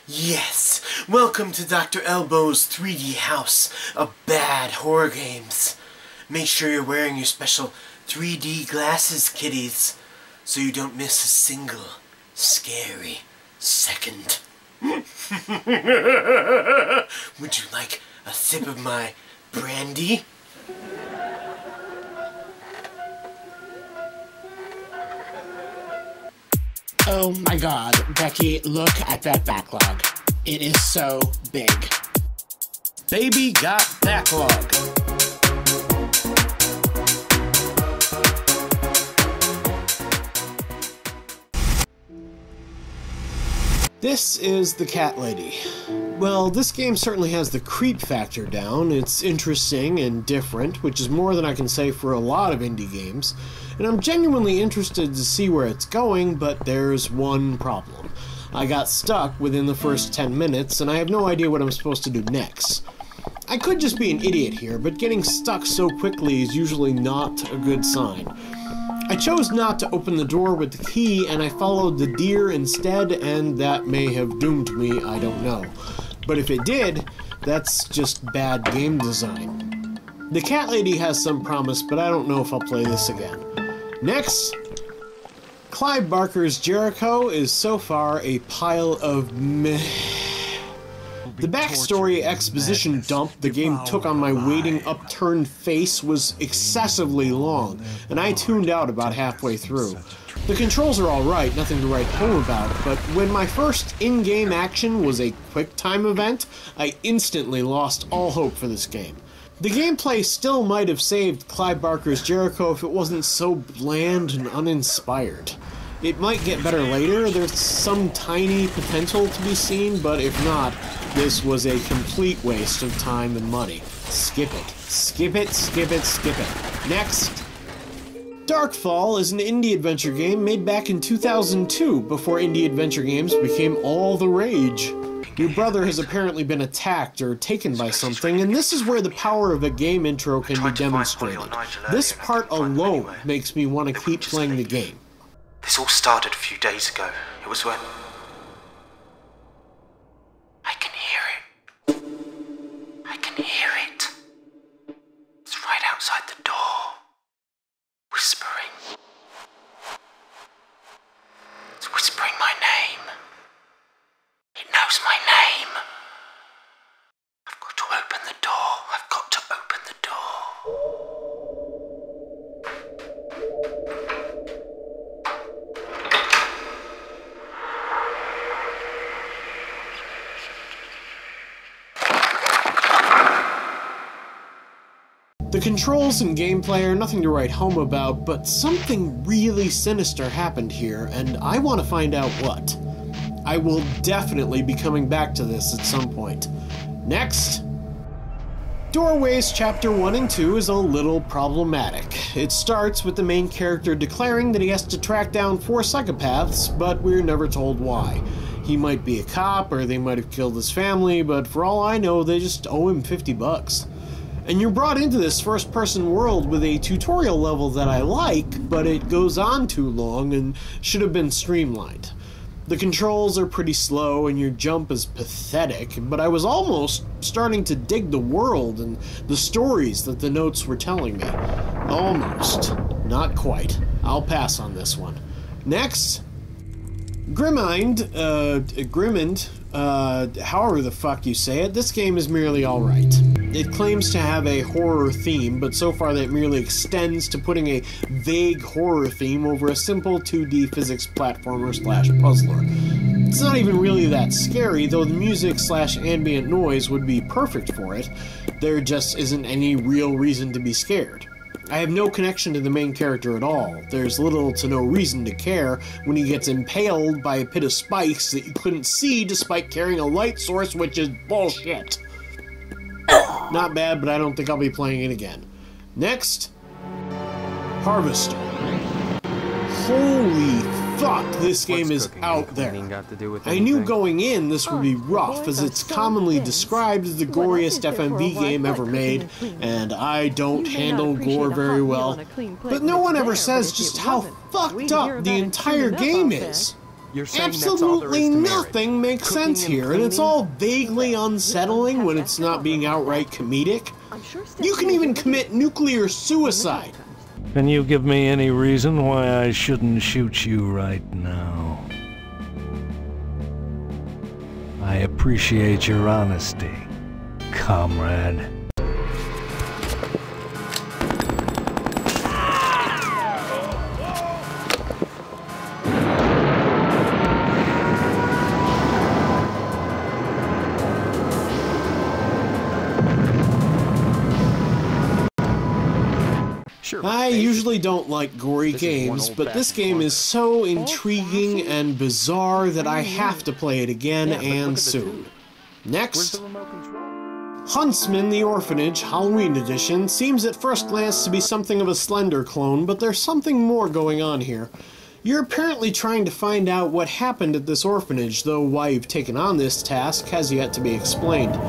Yes, welcome to Dr. Elbow's 3D house of bad horror games. Make sure you're wearing your special 3D glasses, kiddies, so you don't miss a single scary second. Would you like a sip of my brandy? Oh my god, Becky, look at that backlog. It is so big. Baby Got Backlog. This is the cat lady. Well, this game certainly has the creep factor down. It's interesting and different, which is more than I can say for a lot of indie games. And I'm genuinely interested to see where it's going, but there's one problem. I got stuck within the first 10 minutes, and I have no idea what I'm supposed to do next. I could just be an idiot here, but getting stuck so quickly is usually not a good sign. I chose not to open the door with the key, and I followed the deer instead, and that may have doomed me, I don't know. But if it did, that's just bad game design. The cat lady has some promise, but I don't know if I'll play this again. Next, Clive Barker's Jericho is so far a pile of meh. The backstory exposition dump the game took on my waiting upturned face was excessively long, and I tuned out about halfway through. The controls are alright, nothing to write home about, but when my first in-game action was a quick-time event, I instantly lost all hope for this game. The gameplay still might have saved Clive Barker's Jericho if it wasn't so bland and uninspired. It might get better later, there's some tiny potential to be seen, but if not, this was a complete waste of time and money. Skip it. Skip it, skip it, skip it. Next! Darkfall is an indie adventure game made back in 2002, before indie adventure games became all the rage. Your brother has apparently been attacked or taken by something, and this is where the power of a game intro can be demonstrated. This part alone makes me want to keep playing the game. This all started a few days ago. It was when... I can hear it. I can hear it. It's right outside the door. Whispering. It's whispering my name. It knows my name. I've got to open the door. I've got to open the door. The controls and gameplay are nothing to write home about, but something really sinister happened here, and I want to find out what. I will definitely be coming back to this at some point. Next! Doorways Chapter 1 and 2 is a little problematic. It starts with the main character declaring that he has to track down 4 psychopaths, but we're never told why. He might be a cop, or they might have killed his family, but for all I know, they just owe him $50. And you're brought into this first-person world with a tutorial level that I like, but it goes on too long and should have been streamlined. The controls are pretty slow and your jump is pathetic, but I was almost starting to dig the world and the stories that the notes were telling me. Almost. Not quite. I'll pass on this one. Next, Grimind, however the fuck you say it, this game is merely alright. It claims to have a horror theme, but so far that merely extends to putting a vague horror theme over a simple 2D physics platformer/puzzler. It's not even really that scary, though the music/ambient noise would be perfect for it. There just isn't any real reason to be scared. I have no connection to the main character at all. There's little to no reason to care when he gets impaled by a pit of spikes that you couldn't see despite carrying a light source, which is bullshit. Not bad, but I don't think I'll be playing it again. Next, Harvester. Holy fuck, this game is out there. I knew going in this would be rough, as it's commonly described as the goriest FMV game ever made, and I don't handle gore very well. But no one ever says just how fucked up the entire game is. You're saying Absolutely that's all there is to nothing marriage. makes Cooking sense and here, and it's cleaning? all vaguely unsettling when it's not being outright comedic. You can even commit nuclear suicide. Can you give me any reason why I shouldn't shoot you right now? I appreciate your honesty, comrade. I usually don't like gory games, but this game is so intriguing and bizarre that I have to play it again and soon. Next, Huntsman, the Orphanage, Halloween Edition, seems at first glance to be something of a Slender clone, but there's something more going on here. You're apparently trying to find out what happened at this orphanage, though why you've taken on this task has yet to be explained.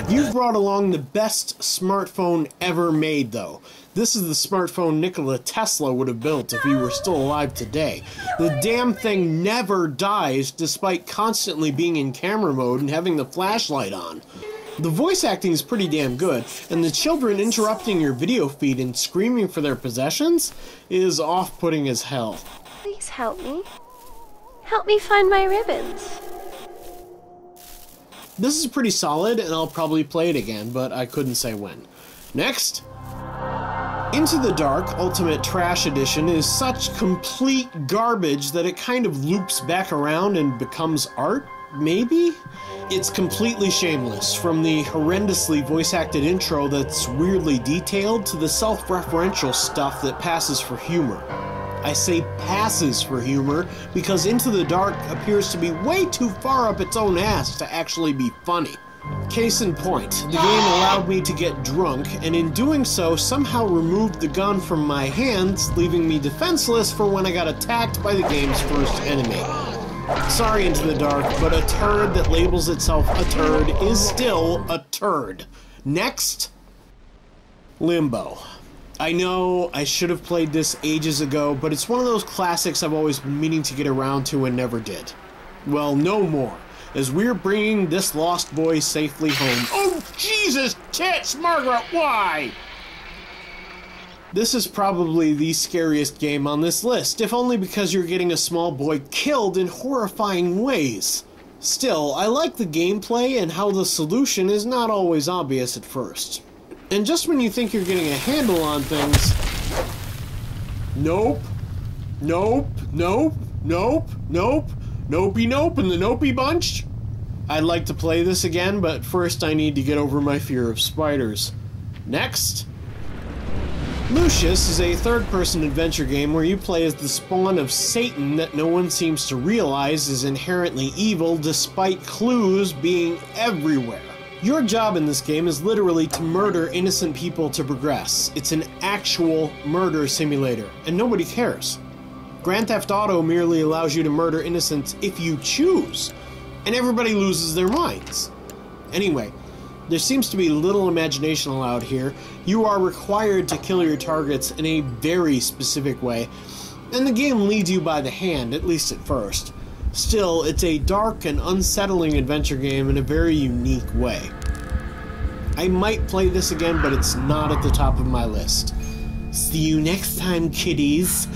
You've brought along the best smartphone ever made, though. This is the smartphone Nikola Tesla would have built if he were still alive today. The damn thing never dies, despite constantly being in camera mode and having the flashlight on. The voice acting is pretty damn good, and the children interrupting your video feed and screaming for their possessions is off-putting as hell. Please help me. Help me find my ribbons. This is pretty solid, and I'll probably play it again, but I couldn't say when. Next. Into the Dark Ultimate Trash Edition is such complete garbage that it kind of loops back around and becomes art, maybe? It's completely shameless, from the horrendously voice-acted intro that's weirdly detailed to the self-referential stuff that passes for humor. I say passes for humor because Into the Dark appears to be way too far up its own ass to actually be funny. Case in point, the game allowed me to get drunk, and in doing so somehow removed the gun from my hands, leaving me defenseless for when I got attacked by the game's first enemy. Sorry, Into the Dark, but a turd that labels itself a turd is still a turd. Next, Limbo. I know I should have played this ages ago, but it's one of those classics I've always been meaning to get around to and never did. Well, no more, as we're bringing this lost boy safely home. Oh, Jesus tits, Margaret, why? This is probably the scariest game on this list, if only because you're getting a small boy killed in horrifying ways. Still, I like the gameplay and how the solution is not always obvious at first. And just when you think you're getting a handle on things... Nope. Nope. Nope. Nope. Nope. Nopey nope and the Nopey bunch? I'd like to play this again, but first I need to get over my fear of spiders. Next. Lucius is a third-person adventure game where you play as the spawn of Satan that no one seems to realize is inherently evil despite clues being everywhere. Your job in this game is literally to murder innocent people to progress. It's an actual murder simulator, and nobody cares. Grand Theft Auto merely allows you to murder innocents if you choose, and everybody loses their minds. Anyway, there seems to be little imagination allowed here. You are required to kill your targets in a very specific way, and the game leads you by the hand, at least at first. Still, it's a dark and unsettling adventure game in a very unique way. I might play this again, but it's not at the top of my list. See you next time, kiddies.